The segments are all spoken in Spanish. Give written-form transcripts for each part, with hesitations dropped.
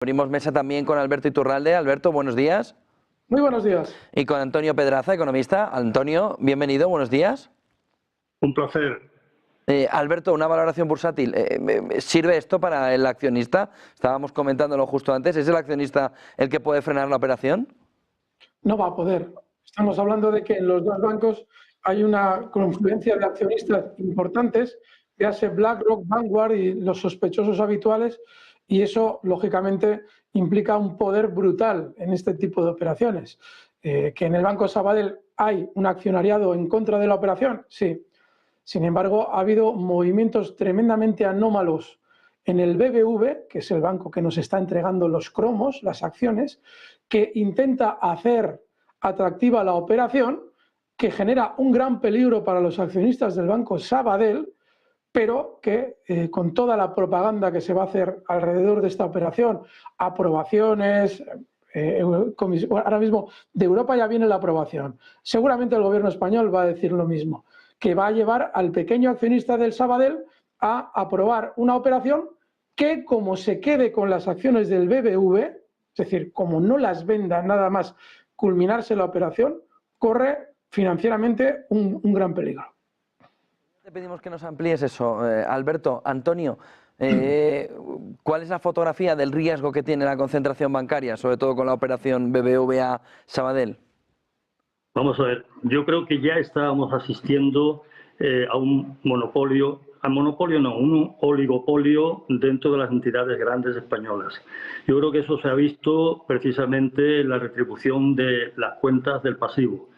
Abrimos mesa también con Alberto Iturralde. Alberto, buenos días. Muy buenos días. Y con Antonio Pedraza, economista. Antonio, bienvenido, buenos días. Un placer. Alberto, una valoración bursátil. ¿Sirve esto para el accionista? Estábamos comentándolo justo antes. ¿Es el accionista el que puede frenar la operación? No va a poder. Estamos hablando de que en los dos bancos hay una confluencia de accionistas importantes, que hace BlackRock, Vanguard y los sospechosos habituales, y eso, lógicamente, implica un poder brutal en este tipo de operaciones. ¿Que en el Banco Sabadell hay un accionariado en contra de la operación? Sí. Sin embargo, ha habido movimientos tremendamente anómalos en el BBV, que es el banco que nos está entregando los cromos, las acciones, que intenta hacer atractiva la operación, que genera un gran peligro para los accionistas del Banco Sabadell, pero que con toda la propaganda que se va a hacer alrededor de esta operación, aprobaciones, ahora mismo de Europa ya viene la aprobación, seguramente el gobierno español va a decir lo mismo, que va a llevar al pequeño accionista del Sabadell a aprobar una operación que, como se quede con las acciones del BBV, es decir, como no las venda nada más culminarse la operación, corre financieramente un gran peligro. Te pedimos que nos amplíes eso, Alberto. Antonio, ¿cuál es la fotografía del riesgo que tiene la concentración bancaria, sobre todo con la operación BBVA Sabadell? Vamos a ver, yo creo que ya estábamos asistiendo a un monopolio, un oligopolio dentro de las entidades grandes españolas. Yo creo que eso se ha visto precisamente en la retribución de las cuentas del pasivo.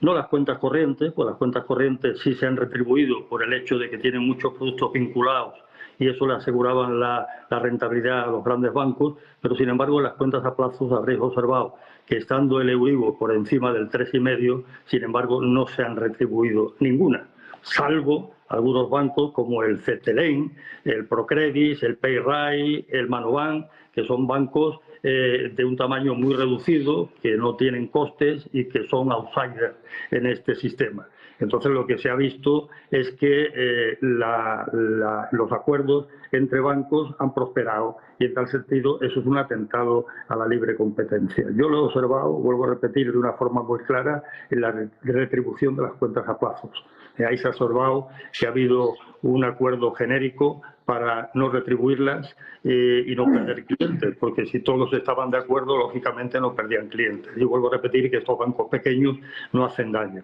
No las cuentas corrientes, pues las cuentas corrientes sí se han retribuido por el hecho de que tienen muchos productos vinculados y eso le aseguraban la rentabilidad a los grandes bancos, pero sin embargo en las cuentas a plazos habréis observado que estando el Euribor por encima del 3,5, sin embargo no se han retribuido ninguna, salvo algunos bancos como el CTLM, el Procredis, el Payray, el Manobank, que son bancos de un tamaño muy reducido, que no tienen costes y que son outsiders en este sistema. Entonces lo que se ha visto es que los acuerdos entre bancos han prosperado y en tal sentido eso es un atentado a la libre competencia. Yo lo he observado, vuelvo a repetir de una forma muy clara, en la retribución de las cuentas a plazos. Ahí se ha observado que ha habido un acuerdo genérico para no retribuirlas y no perder clientes, porque si todos estaban de acuerdo, lógicamente no perdían clientes. Y vuelvo a repetir que estos bancos pequeños no hacen daño.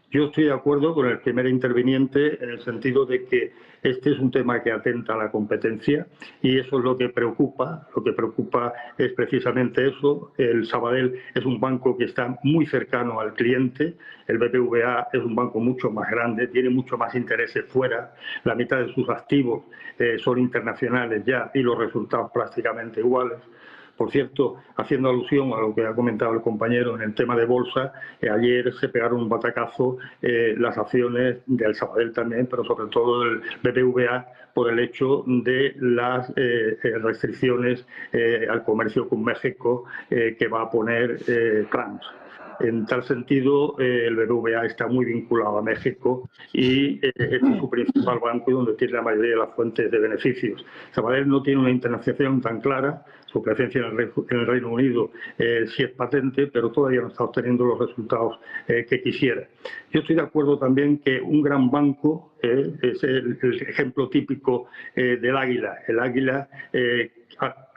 Yo estoy de acuerdo con el primer interviniente en el sentido de que este es un tema que atenta a la competencia y eso es lo que preocupa. Lo que preocupa es precisamente eso. El Sabadell es un banco que está muy cercano al cliente. El BBVA es un banco mucho más grande, tiene mucho más intereses fuera. La mitad de sus activos son internacionales ya y los resultados prácticamente iguales. Por cierto, haciendo alusión a lo que ha comentado el compañero en el tema de bolsa, ayer se pegaron un batacazo las acciones del Sabadell también, pero sobre todo del BBVA, por el hecho de las restricciones al comercio con México que va a poner Trump. En tal sentido, el BBVA está muy vinculado a México y es su principal banco y donde tiene la mayoría de las fuentes de beneficios. Sabadell no tiene una internacionalización tan clara, su presencia en el Reino Unido sí es patente, pero todavía no está obteniendo los resultados que quisiera. Yo estoy de acuerdo también que un gran banco es el ejemplo típico del águila. El águila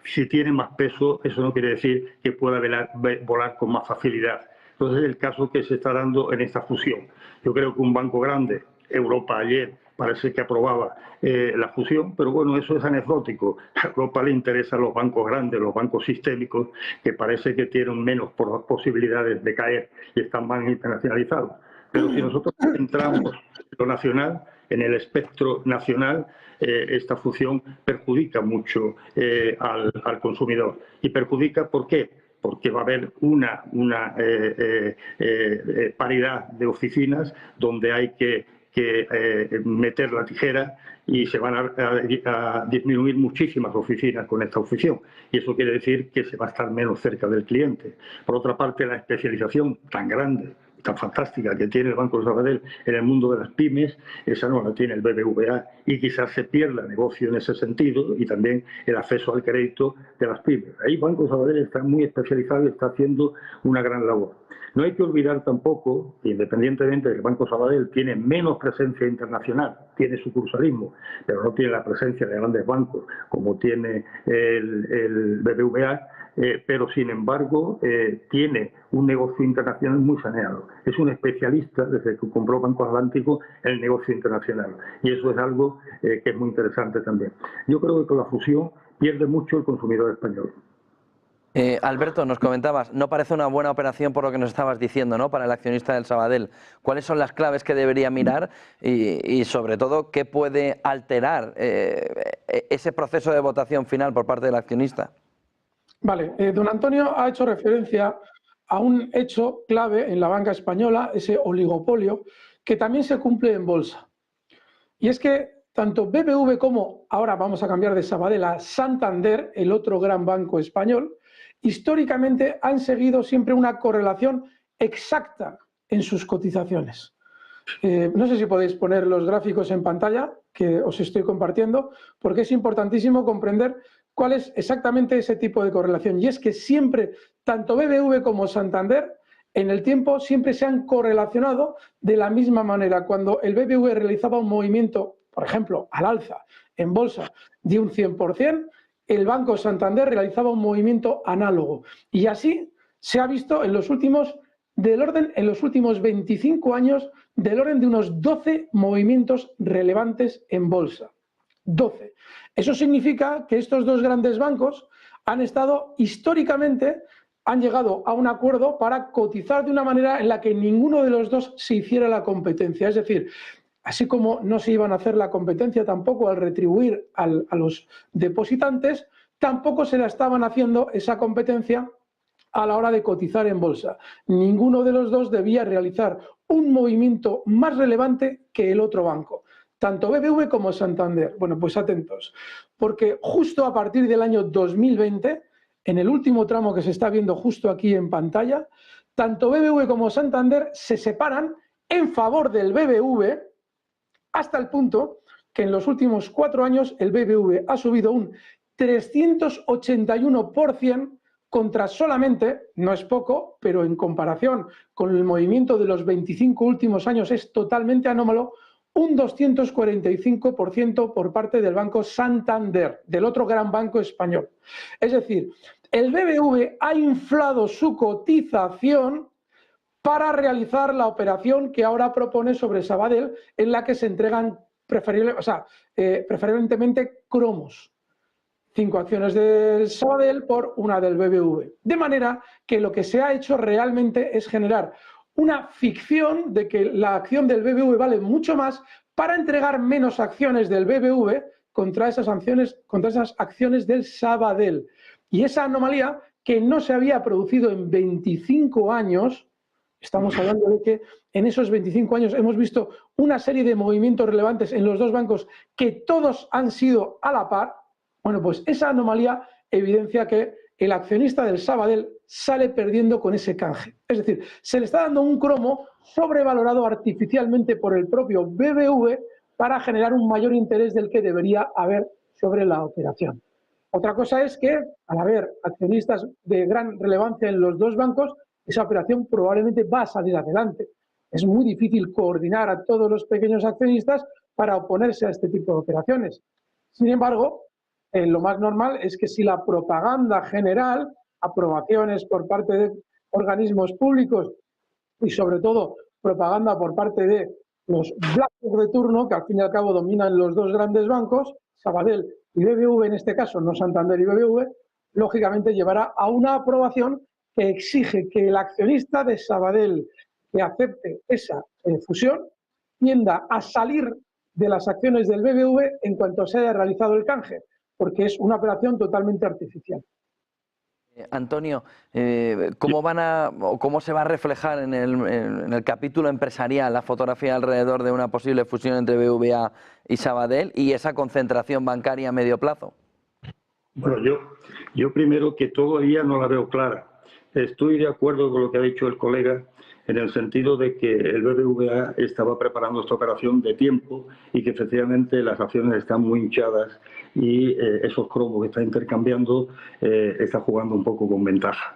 si tiene más peso, eso no quiere decir que pueda volar con más facilidad. Entonces, es el caso que se está dando en esta fusión. Yo creo que un banco grande, Europa ayer, parece que aprobaba la fusión, pero bueno, eso es anecdótico. A Europa le interesan los bancos grandes, los bancos sistémicos, que parece que tienen menos posibilidades de caer y están más internacionalizados. Pero si nosotros entramos en lo nacional, en el espectro nacional, esta fusión perjudica mucho al consumidor. ¿Y perjudica por qué? Porque va a haber una paridad de oficinas donde hay que meter la tijera y se van a disminuir muchísimas oficinas con esta fusión. Y eso quiere decir que se va a estar menos cerca del cliente. Por otra parte, la especialización tan grande tan fantástica que tiene el Banco Sabadell en el mundo de las pymes, esa no la tiene el BBVA, y quizás se pierda negocio en ese sentido y también el acceso al crédito de las pymes. Ahí Banco Sabadell está muy especializado y está haciendo una gran labor. No hay que olvidar tampoco, independientemente de que el Banco Sabadell tiene menos presencia internacional, tiene sucursalismo, pero no tiene la presencia de grandes bancos como tiene el BBVA, pero sin embargo tiene un negocio internacional muy saneado. Es un especialista, desde que compró Banco Atlántico, en el negocio internacional. Y eso es algo que es muy interesante también. Yo creo que con la fusión pierde mucho el consumidor español. Alberto, nos comentabas, no parece una buena operación por lo que nos estabas diciendo, ¿no?, para el accionista del Sabadell. ¿Cuáles son las claves que debería mirar y sobre todo, qué puede alterar ese proceso de votación final por parte del accionista? Vale, don Antonio ha hecho referencia a un hecho clave en la banca española, ese oligopolio, que también se cumple en bolsa. Y es que tanto BBV como, ahora vamos a cambiar de Sabadell a Santander, el otro gran banco español, históricamente han seguido siempre una correlación exacta en sus cotizaciones. No sé si podéis poner los gráficos en pantalla que os estoy compartiendo, porque es importantísimo comprender cuál es exactamente ese tipo de correlación. Y es que siempre, tanto BBV como Santander, en el tiempo siempre se han correlacionado de la misma manera. Cuando el BBV realizaba un movimiento, por ejemplo, al alza en bolsa de un 100%, el Banco Santander realizaba un movimiento análogo. Y así se ha visto en los últimos 25 años, del orden de unos 12 movimientos relevantes en bolsa. 12. Eso significa que estos dos grandes bancos han estado históricamente, han llegado a un acuerdo para cotizar de una manera en la que ninguno de los dos se hiciera la competencia. Es decir, así como no se iban a hacer la competencia tampoco al retribuir a los depositantes, tampoco se la estaban haciendo esa competencia a la hora de cotizar en bolsa. Ninguno de los dos debía realizar un movimiento más relevante que el otro banco, tanto BBV como Santander. Bueno, pues atentos, porque justo a partir del año 2020, en el último tramo que se está viendo justo aquí en pantalla, tanto BBV como Santander se separan en favor del BBV, hasta el punto que en los últimos 4 años el BBV ha subido un 381% contra solamente, no es poco, pero en comparación con el movimiento de los 25 últimos años es totalmente anómalo, un 245% por parte del Banco Santander, del otro gran banco español. Es decir, el BBV ha inflado su cotización para realizar la operación que ahora propone sobre Sabadell, en la que se entregan preferentemente cromos. 5 acciones del Sabadell por una del BBV. De manera que lo que se ha hecho realmente es generar una ficción de que la acción del BBV vale mucho más para entregar menos acciones del BBV contra esas acciones del Sabadell. Y esa anomalía, que no se había producido en 25 años, estamos hablando de que en esos 25 años hemos visto una serie de movimientos relevantes en los dos bancos que todos han sido a la par. Bueno, pues esa anomalía evidencia que el accionista del Sabadell sale perdiendo con ese canje. Es decir, se le está dando un cromo sobrevalorado artificialmente por el propio BBV para generar un mayor interés del que debería haber sobre la operación. Otra cosa es que, al haber accionistas de gran relevancia en los dos bancos, esa operación probablemente va a salir adelante. Es muy difícil coordinar a todos los pequeños accionistas para oponerse a este tipo de operaciones. Sin embargo, lo más normal es que si la propaganda general, aprobaciones por parte de organismos públicos y sobre todo propaganda por parte de los blancos de turno, que al fin y al cabo dominan los dos grandes bancos, Sabadell y BBV en este caso, no Santander y BBV, lógicamente llevará a una aprobación que exige que el accionista de Sabadell que acepte esa fusión tienda a salir de las acciones del BBV en cuanto se haya realizado el canje, porque es una operación totalmente artificial. Antonio, ¿cómo se va a reflejar en el capítulo empresarial la fotografía alrededor de una posible fusión entre BBVA y Sabadell y esa concentración bancaria a medio plazo? Bueno, yo primero que todavía no la veo clara. Estoy de acuerdo con lo que ha dicho el colega en el sentido de que el BBVA estaba preparando esta operación de tiempo y que efectivamente las acciones están muy hinchadas y esos cromos que está intercambiando está jugando un poco con ventaja.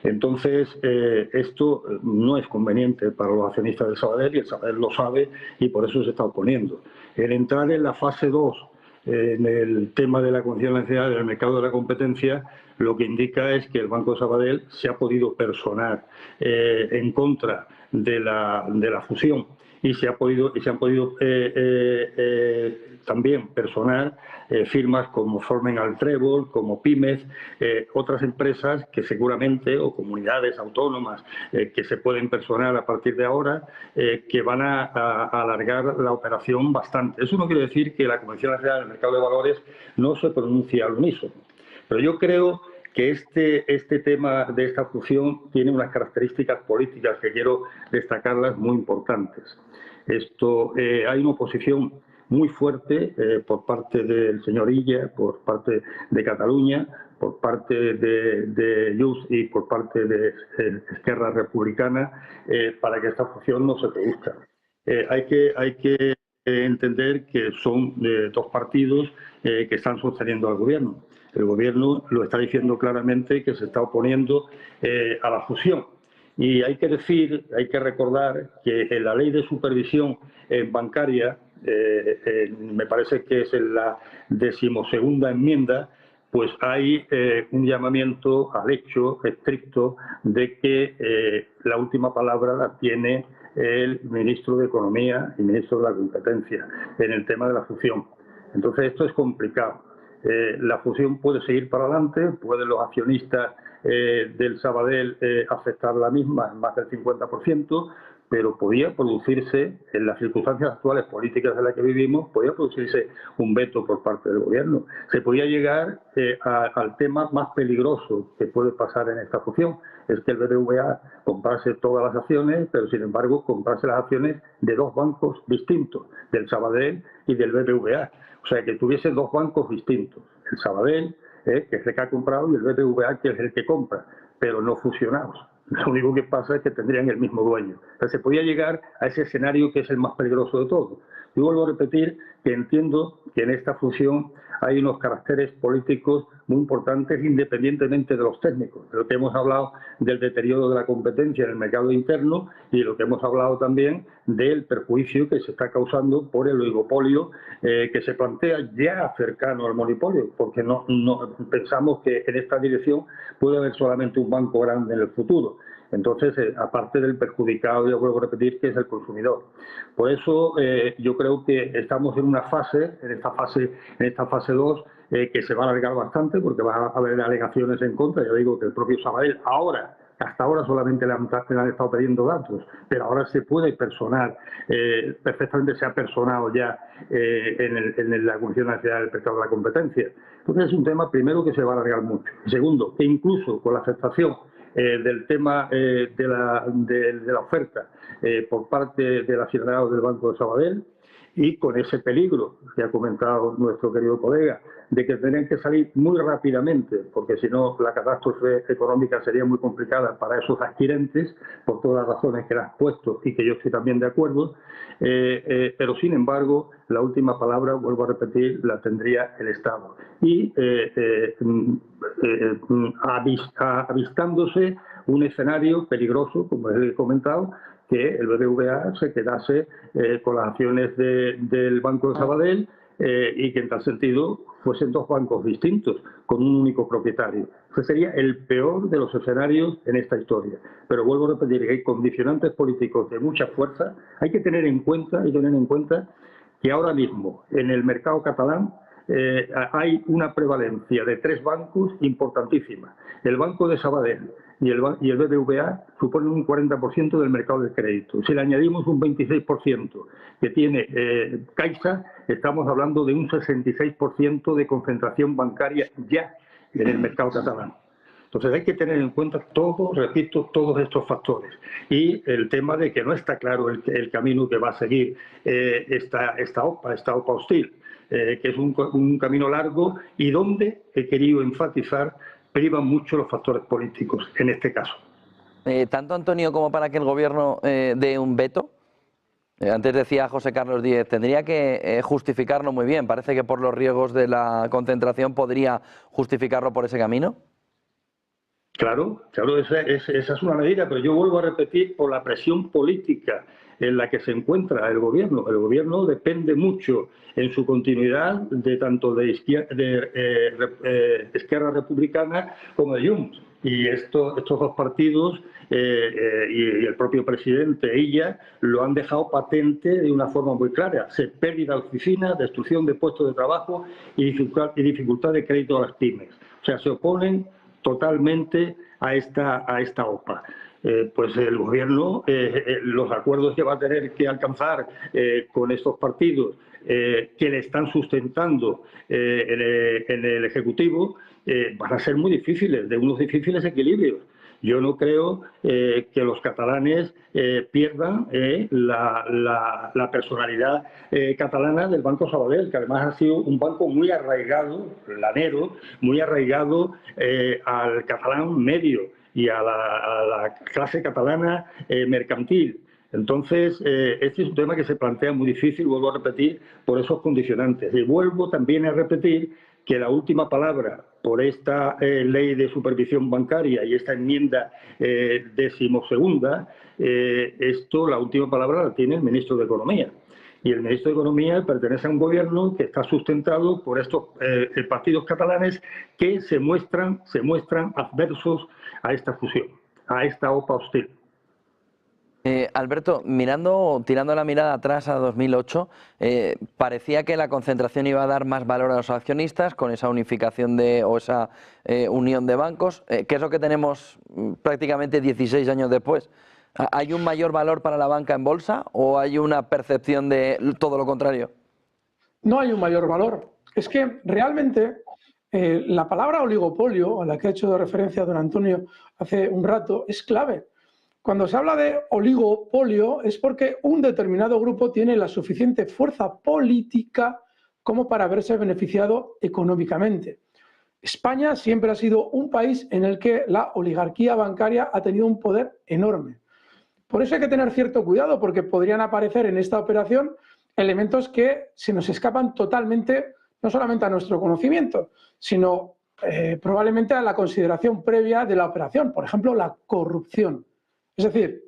Entonces, esto no es conveniente para los accionistas de Sabadell y el Sabadell lo sabe y por eso se está oponiendo. El entrar en la fase 2 en el tema de la condicionalidad del mercado de la competencia, lo que indica es que el Banco de Sabadell se ha podido personar en contra de la fusión y se han podido también personar firmas como Formen al Trébol, como Pymes, otras empresas que seguramente, o comunidades autónomas que se pueden personar a partir de ahora, que van a alargar la operación bastante. Eso no quiere decir que la Comisión Nacional del Mercado de Valores no se pronuncie al unísono. Pero yo creo que este tema de esta fusión tiene unas características políticas que quiero destacarlas muy importantes. Hay una oposición muy fuerte por parte del señor Illa, por parte de Cataluña, por parte de Junts y por parte de Esquerra Republicana para que esta fusión no se produzca. Hay que entender que son dos partidos que están sosteniendo al gobierno. El gobierno lo está diciendo claramente que se está oponiendo a la fusión. Y hay que recordar que en la ley de supervisión bancaria, me parece que es en la 12ª enmienda, pues hay un llamamiento al hecho estricto de que la última palabra la tiene el ministro de Economía y ministro de la Competencia en el tema de la fusión. Entonces esto es complicado. La fusión puede seguir para adelante, pueden los accionistas del Sabadell aceptar la misma en más del 50%, pero podía producirse, en las circunstancias actuales políticas en las que vivimos, podía producirse un veto por parte del gobierno. Se podía llegar al tema más peligroso que puede pasar en esta fusión, es que el BBVA comprase todas las acciones, pero sin embargo comprase las acciones de dos bancos distintos, del Sabadell y del BBVA. O sea, que tuviese dos bancos distintos, el Sabadell, que es el que ha comprado, y el BBVA, que es el que compra, pero no fusionados. Lo único que pasa es que tendrían el mismo dueño. Pero se podía llegar a ese escenario que es el más peligroso de todos. Yo vuelvo a repetir que entiendo que en esta fusión hay unos caracteres políticos muy importantes independientemente de los técnicos. De lo que hemos hablado del deterioro de la competencia en el mercado interno y de lo que hemos hablado también del perjuicio que se está causando por el oligopolio que se plantea ya cercano al monopolio, porque no pensamos que en esta dirección puede haber solamente un banco grande en el futuro. Entonces, aparte del perjudicado, yo vuelvo a repetir, que es el consumidor. Por eso, yo creo que estamos en esta fase 2, que se va a alargar bastante, porque va a haber alegaciones en contra. Ya digo que el propio Sabadell hasta ahora solamente le han estado pidiendo datos, pero ahora se puede personar, perfectamente se ha personado ya en la Comisión Nacional del Mercado de la Competencia. Entonces, es un tema, primero, que se va a alargar mucho. Y segundo, que incluso con la aceptación del tema de la oferta por parte del accionariado del Banco de Sabadell y con ese peligro que ha comentado nuestro querido colega de que tendrían que salir muy rápidamente porque si no la catástrofe económica sería muy complicada para esos adquirentes por todas las razones que le has puesto y que yo estoy también de acuerdo, pero sin embargo la última palabra, vuelvo a repetir, la tendría el Estado y avistándose un escenario peligroso, como he comentado, que el BBVA se quedase con las acciones del Banco de Sabadell y que en tal sentido fuesen dos bancos distintos, con un único propietario. Ese sería el peor de los escenarios en esta historia. Pero vuelvo a repetir que hay condicionantes políticos de mucha fuerza. Hay que tener en cuenta que ahora mismo en el mercado catalán hay una prevalencia de tres bancos importantísima. El Banco de Sabadell y el BBVA suponen un 40% del mercado del crédito. Si le añadimos un 26% que tiene Caixa, estamos hablando de un 66% de concentración bancaria ya en el mercado catalán. Entonces hay que tener en cuenta todos estos factores. Y el tema de que no está claro el camino que va a seguir esta OPA hostil, que es un camino largo y donde, he querido enfatizar, privan mucho los factores políticos en este caso. tanto Antonio como para que el gobierno dé un veto. Antes decía José Carlos Díez, tendría que justificarlo muy bien. Parece que por los riesgos de la concentración podría justificarlo por ese camino. Claro, claro, esa es una medida, pero yo vuelvo a repetir, por la presión política en la que se encuentra el gobierno. El gobierno depende mucho en su continuidad de tanto de Esquerra Republicana como de Junts. Y estos dos partidos y el propio presidente Illa lo han dejado patente de una forma muy clara. Pérdida de oficinas, destrucción de puestos de trabajo y dificultad de crédito a las pymes. O sea, se oponen totalmente a esta OPA. Pues el gobierno, los acuerdos que va a tener que alcanzar con estos partidos que le están sustentando en el Ejecutivo van a ser muy difíciles, de unos difíciles equilibrios. Yo no creo que los catalanes pierdan la personalidad catalana del Banco Sabadell, que además ha sido un banco muy arraigado, lanero, muy arraigado al catalán medio y a la clase catalana mercantil. Entonces, este es un tema que se plantea muy difícil, vuelvo a repetir, por esos condicionantes. Y vuelvo también a repetir que la última palabra por esta ley de supervisión bancaria y esta enmienda 12ª, la última palabra la tiene el ministro de Economía. Y el ministro de Economía pertenece a un gobierno que está sustentado por estos partidos catalanes que se muestran adversos a esta fusión, a esta OPA hostil. Alberto, tirando la mirada atrás a 2008, parecía que la concentración iba a dar más valor a los accionistas con esa unificación o esa unión de bancos. ¿Qué es lo que tenemos prácticamente 16 años después? ¿Hay un mayor valor para la banca en bolsa o hay una percepción de todo lo contrario? No hay un mayor valor. Es que realmente la palabra oligopolio, a la que ha hecho referencia don Antonio hace un rato, es clave. Cuando se habla de oligopolio es porque un determinado grupo tiene la suficiente fuerza política como para verse beneficiado económicamente. España siempre ha sido un país en el que la oligarquía bancaria ha tenido un poder enorme. Por eso hay que tener cierto cuidado, porque podrían aparecer en esta operación elementos que se nos escapan totalmente, no solamente a nuestro conocimiento, sino probablemente a la consideración previa de la operación, por ejemplo, la corrupción. Es decir,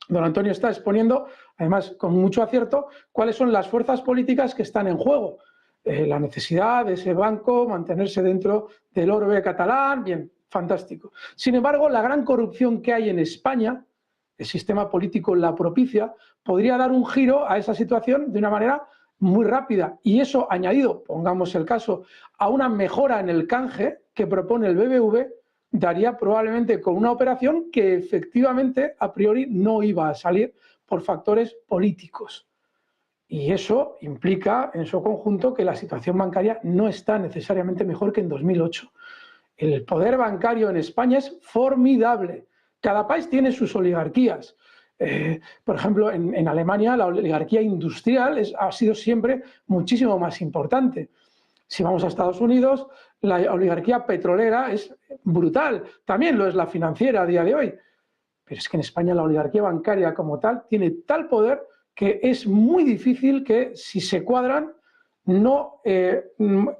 don Antonio está exponiendo, además con mucho acierto, cuáles son las fuerzas políticas que están en juego. La necesidad de ese banco mantenerse dentro del orbe catalán, bien, fantástico. Sin embargo, la gran corrupción que hay en España, el sistema político la propicia, podría dar un giro a esa situación de una manera muy rápida. Y eso añadido, pongamos el caso, a una mejora en el canje que propone el BBV, daría probablemente con una operación que efectivamente a priori no iba a salir por factores políticos. Y eso implica en su conjunto que la situación bancaria no está necesariamente mejor que en 2008. El poder bancario en España es formidable. Cada país tiene sus oligarquías. Por ejemplo, en Alemania la oligarquía industrial ha sido siempre muchísimo más importante. Si vamos a Estados Unidos, la oligarquía petrolera es brutal. También lo es la financiera a día de hoy. Pero es que en España la oligarquía bancaria como tal tiene tal poder que es muy difícil que, si se cuadran, no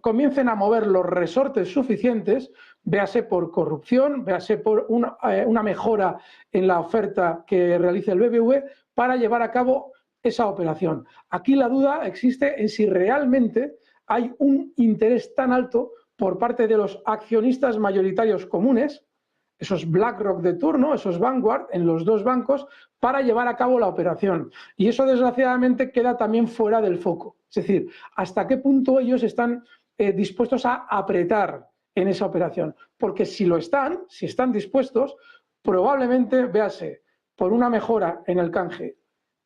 comiencen a mover los resortes suficientes, véase por corrupción, véase por una mejora en la oferta que realiza el BBV para llevar a cabo esa operación. Aquí la duda existe en si realmente hay un interés tan alto por parte de los accionistas mayoritarios comunes, esos BlackRock de turno, esos Vanguard, en los dos bancos, para llevar a cabo la operación. Y eso, desgraciadamente, queda también fuera del foco. Es decir, hasta qué punto ellos están dispuestos a apretar en esa operación. Porque si están dispuestos, probablemente, véase, por una mejora en el canje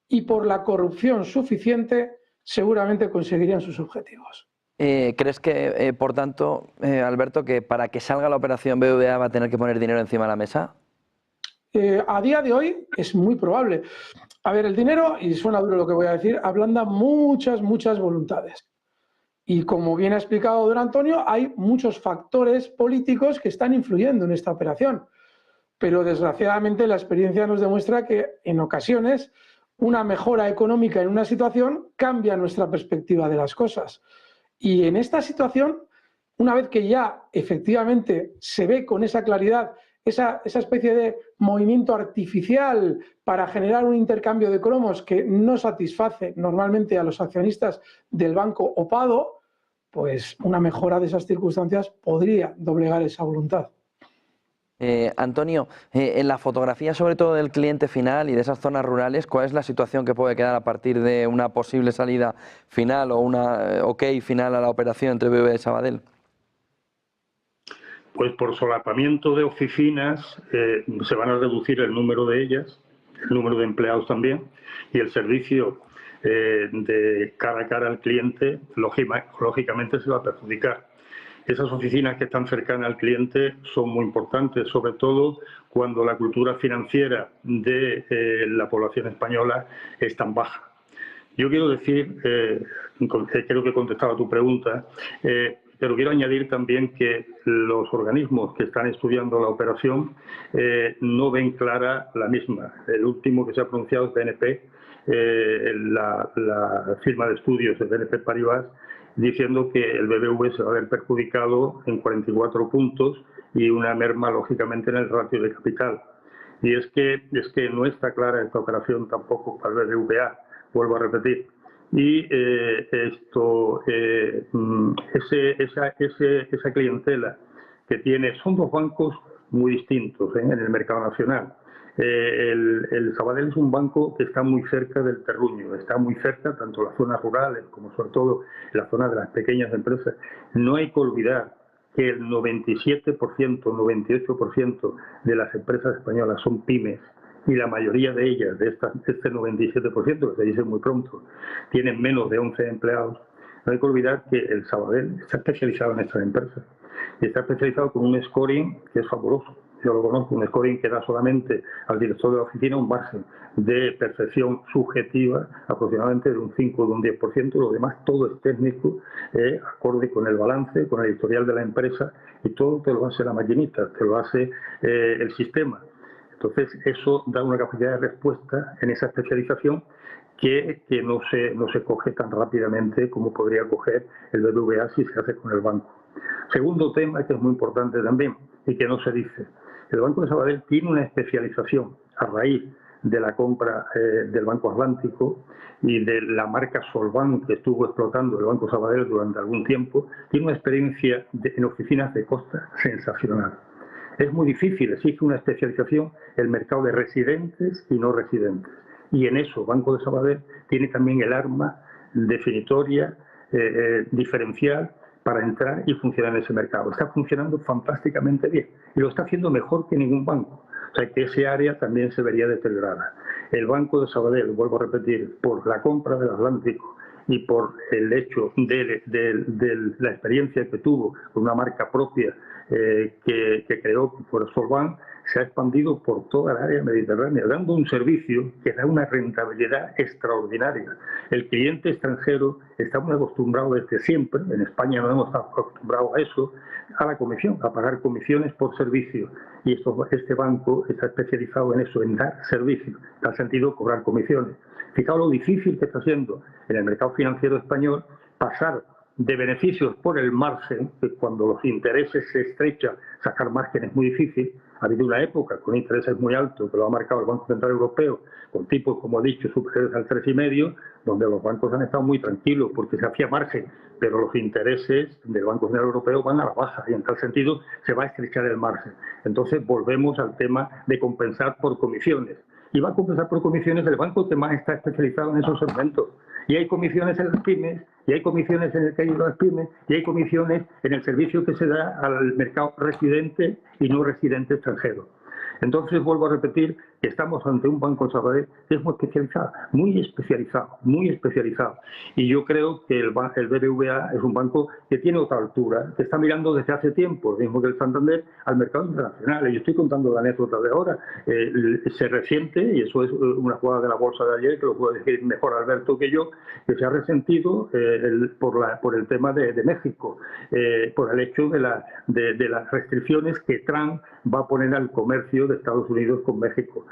y por la corrupción suficiente, seguramente conseguirían sus objetivos. ¿Crees que, por tanto, Alberto, que para que salga la operación BBVA va a tener que poner dinero encima de la mesa? A día de hoy es muy probable. A ver, el dinero, y suena duro lo que voy a decir, ablanda muchas voluntades. Y como bien ha explicado don Antonio, hay muchos factores políticos que están influyendo en esta operación. pero desgraciadamente la experiencia nos demuestra que en ocasiones una mejora económica en una situación cambia nuestra perspectiva de las cosas. Y en esta situación, una vez que ya efectivamente se ve con esa claridad esa especie de movimiento artificial para generar un intercambio de cromos que no satisface normalmente a los accionistas del banco opado, pues una mejora de esas circunstancias podría doblegar esa voluntad. Antonio, en la fotografía sobre todo del cliente final y de esas zonas rurales, ¿cuál es la situación que puede quedar a partir de una posible salida final o una OK final a la operación entre BBVA y Sabadell? Pues por solapamiento de oficinas se van a reducir el número de ellas, el número de empleados también, y el servicio de cara a cara al cliente lógicamente se va a perjudicar. Esas oficinas que están cercanas al cliente son muy importantes, sobre todo cuando la cultura financiera de la población española es tan baja. Yo quiero decir, creo que he contestado a tu pregunta, pero quiero añadir también que los organismos que están estudiando la operación no ven clara la misma. El último que se ha pronunciado es BNP, la firma de estudios de BNP Paribas, diciendo que el BBV se va a ver perjudicado en 44 puntos y una merma, lógicamente, en el ratio de capital. Y es que no está clara esta operación tampoco para el BBVA, vuelvo a repetir. Y esa clientela que tiene, son dos bancos muy distintos en el mercado nacional. El Sabadell es un banco que está muy cerca del terruño, está muy cerca tanto en las zonas rurales como sobre todo en la zona de las pequeñas empresas. No hay que olvidar que el 97%, 98% de las empresas españolas son pymes y la mayoría de ellas, de este 97%, que se dice muy pronto, tienen menos de 11 empleados. No hay que olvidar que el Sabadell está especializado en estas empresas y está especializado con un scoring que es fabuloso. Yo lo conozco, un scoring que da solamente al director de la oficina un margen de percepción subjetiva aproximadamente de un 5 o de un 10%, lo demás todo es técnico, acorde con el balance, con el historial de la empresa, y todo te lo hace la maquinita, te lo hace el sistema. Entonces eso da una capacidad de respuesta en esa especialización que no se coge tan rápidamente como podría coger el BBVA si se hace con el banco. Segundo tema que es muy importante también y que no se dice. El Banco de Sabadell tiene una especialización a raíz de la compra del Banco Atlántico y de la marca Solván que estuvo explotando el Banco Sabadell durante algún tiempo. Tiene una experiencia en oficinas de costa sensacional. Es muy difícil, exige una especialización el mercado de residentes y no residentes. Y en eso Banco de Sabadell tiene también el arma definitoria, diferencial, para entrar y funcionar en ese mercado. Está funcionando fantásticamente bien y lo está haciendo mejor que ningún banco. O sea que ese área también se vería deteriorada. El Banco de Sabadell, vuelvo a repetir, por la compra del Atlántico y por el hecho de la experiencia que tuvo con una marca propia que creó por Solván, se ha expandido por toda el área mediterránea, dando un servicio que da una rentabilidad extraordinaria. El cliente extranjero está muy acostumbrado desde siempre, en España no hemos estado acostumbrados a eso, a la comisión, a pagar comisiones por servicio. Y este banco está especializado en eso, en dar servicio, en tal sentido cobrar comisiones. Fijaos lo difícil que está siendo en el mercado financiero español pasar de beneficios por el margen, que cuando los intereses se estrechan, sacar margen es muy difícil. Ha habido una época con intereses muy altos, que lo ha marcado el Banco Central Europeo, con tipos, como he dicho, superiores al 3,5, donde los bancos han estado muy tranquilos porque se hacía margen, pero los intereses del Banco Central Europeo van a la baja y en tal sentido se va a estrechar el margen. Entonces volvemos al tema de compensar por comisiones. Y va a compensar por comisiones el banco que más está especializado en esos segmentos. Y hay comisiones en las pymes, y hay comisiones en el crédito de las pymes, y hay comisiones en el servicio que se da al mercado residente y no residente extranjero. Entonces, vuelvo a repetir que estamos ante un Banco Sabadell que es muy especializado, muy especializado, muy especializado. Y yo creo que el BBVA es un banco que tiene otra altura, que está mirando desde hace tiempo, lo mismo que el Santander, al mercado internacional. Yo estoy contando la anécdota de ahora. Se resiente, y eso es una jugada de la bolsa de ayer, que lo puede decir mejor Alberto que yo, que se ha resentido por el tema de México, por el hecho de las restricciones que Trump va a poner al comercio de Estados Unidos con México,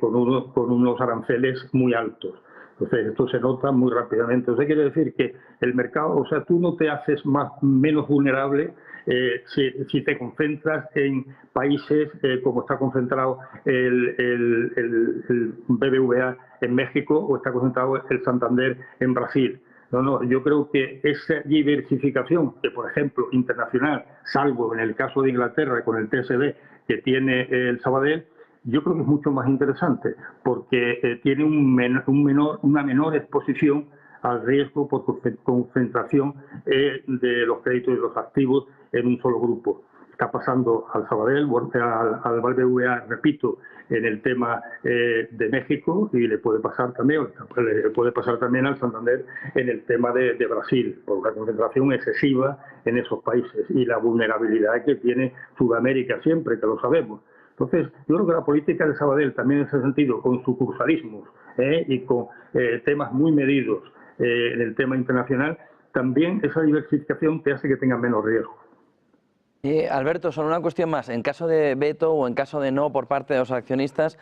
con unos aranceles muy altos. Entonces, esto se nota muy rápidamente. Eso quiere decir que el mercado, o sea, tú no te haces menos vulnerable si te concentras en países como está concentrado el BBVA en México o está concentrado el Santander en Brasil. No, yo creo que esa diversificación, que por ejemplo internacional, salvo en el caso de Inglaterra con el TSB que tiene el Sabadell, yo creo que es mucho más interesante porque tiene una menor exposición al riesgo por concentración de los créditos y los activos en un solo grupo. Está pasando al Sabadell, al BBVA, repito, en el tema de México, y le puede pasar también al Santander en el tema de Brasil, por una concentración excesiva en esos países y la vulnerabilidad que tiene Sudamérica siempre, que lo sabemos. Entonces, yo creo que la política de Sabadell también en ese sentido, con sucursalismos y con temas muy medidos en el tema internacional, también esa diversificación te hace que tengas menos riesgo. Alberto, solo una cuestión más. En caso de veto o en caso de no por parte de los accionistas,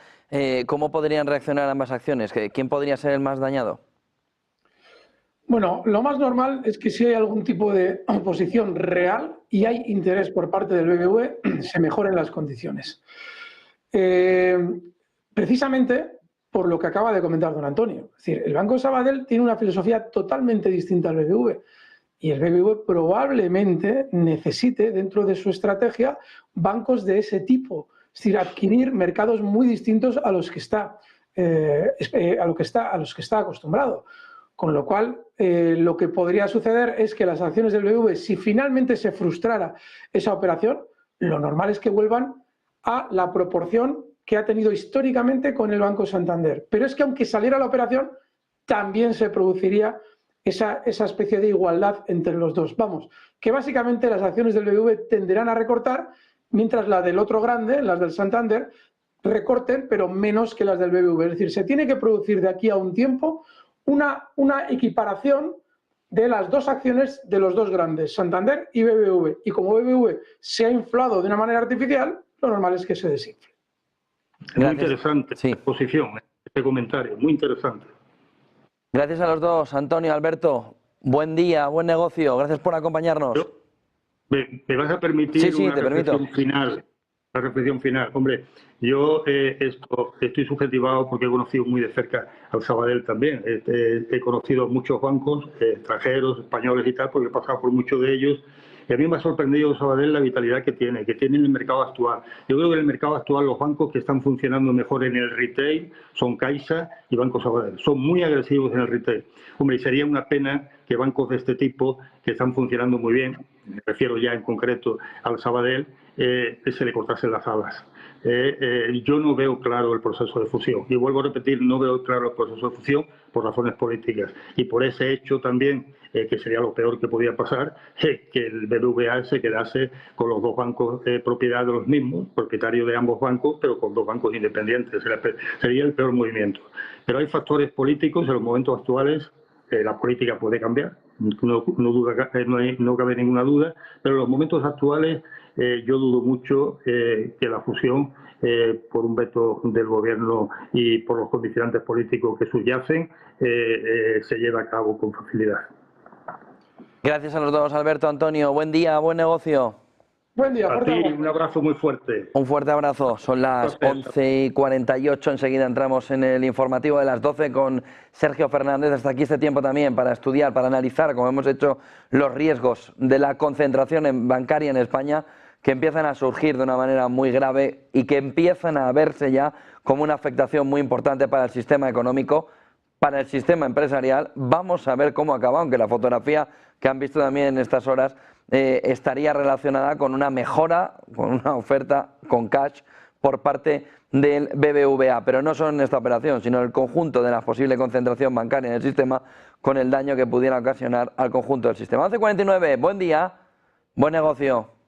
¿cómo podrían reaccionar ambas acciones? ¿Quién podría ser el más dañado? Bueno, lo más normal es que si hay algún tipo de oposición real y hay interés por parte del BBVA, se mejoren las condiciones. Precisamente por lo que acaba de comentar don Antonio. Es decir, el Banco Sabadell tiene una filosofía totalmente distinta al BBVA. Y el BBVA probablemente necesite dentro de su estrategia bancos de ese tipo, es decir, adquirir mercados muy distintos a los que está acostumbrado. Con lo cual, lo que podría suceder es que las acciones del BBVA, si finalmente se frustrara esa operación, lo normal es que vuelvan a la proporción que ha tenido históricamente con el Banco Santander. Pero es que aunque saliera la operación, también se produciría esa especie de igualdad entre los dos. Vamos, que básicamente las acciones del BBVA tenderán a recortar, mientras las del otro grande, las del Santander, recorten, pero menos que las del BBVA. Es decir, se tiene que producir de aquí a un tiempo una equiparación de las dos acciones de los dos grandes, Santander y BBVA. Y como BBVA se ha inflado de una manera artificial, lo normal es que se desinfle. Muy interesante esta exposición, este comentario, muy interesante. Gracias a los dos, Antonio, Alberto. Buen día, buen negocio. Gracias por acompañarnos. ¿Me vas a permitir una reflexión final? La reflexión final. Hombre, yo estoy subjetivado porque he conocido muy de cerca al Sabadell también. He conocido muchos bancos extranjeros, españoles y tal, porque he pasado por muchos de ellos. Y a mí me ha sorprendido Sabadell la vitalidad que tiene en el mercado actual. Yo creo que en el mercado actual los bancos que están funcionando mejor en el retail son Caixa y Banco Sabadell. Son muy agresivos en el retail. Hombre, y sería una pena que bancos de este tipo, que están funcionando muy bien, me refiero ya en concreto al Sabadell, se le cortasen las alas. Yo no veo claro el proceso de fusión. Y vuelvo a repetir, no veo claro el proceso de fusión por razones políticas. Y por ese hecho también, que sería lo peor que podía pasar, que el BBVA se quedase con los dos bancos propiedad de los mismos, propietario de ambos bancos, pero con dos bancos independientes. Sería el peor movimiento. Pero hay factores políticos en los momentos actuales. La política puede cambiar, no cabe ninguna duda, pero en los momentos actuales yo dudo mucho que la fusión, por un veto del gobierno y por los condicionantes políticos que subyacen, se lleve a cabo con facilidad. Gracias a los dos, Alberto, Antonio. Buen día, buen negocio. Buen día. A ti, un abrazo muy fuerte. Un fuerte abrazo. Son las 11:48. Enseguida entramos en el informativo de las 12 con Sergio Fernández. Hasta aquí este tiempo también para estudiar, para analizar, como hemos hecho, los riesgos de la concentración bancaria en España, que empiezan a surgir de una manera muy grave y que empiezan a verse ya como una afectación muy importante para el sistema económico, para el sistema empresarial. Vamos a ver cómo acaba, aunque la fotografía que han visto también en estas horas estaría relacionada con una mejora, con una oferta con cash por parte del BBVA, pero no solo en esta operación, sino el conjunto de la posible concentración bancaria en el sistema, con el daño que pudiera ocasionar al conjunto del sistema. 11:49, buen día, buen negocio.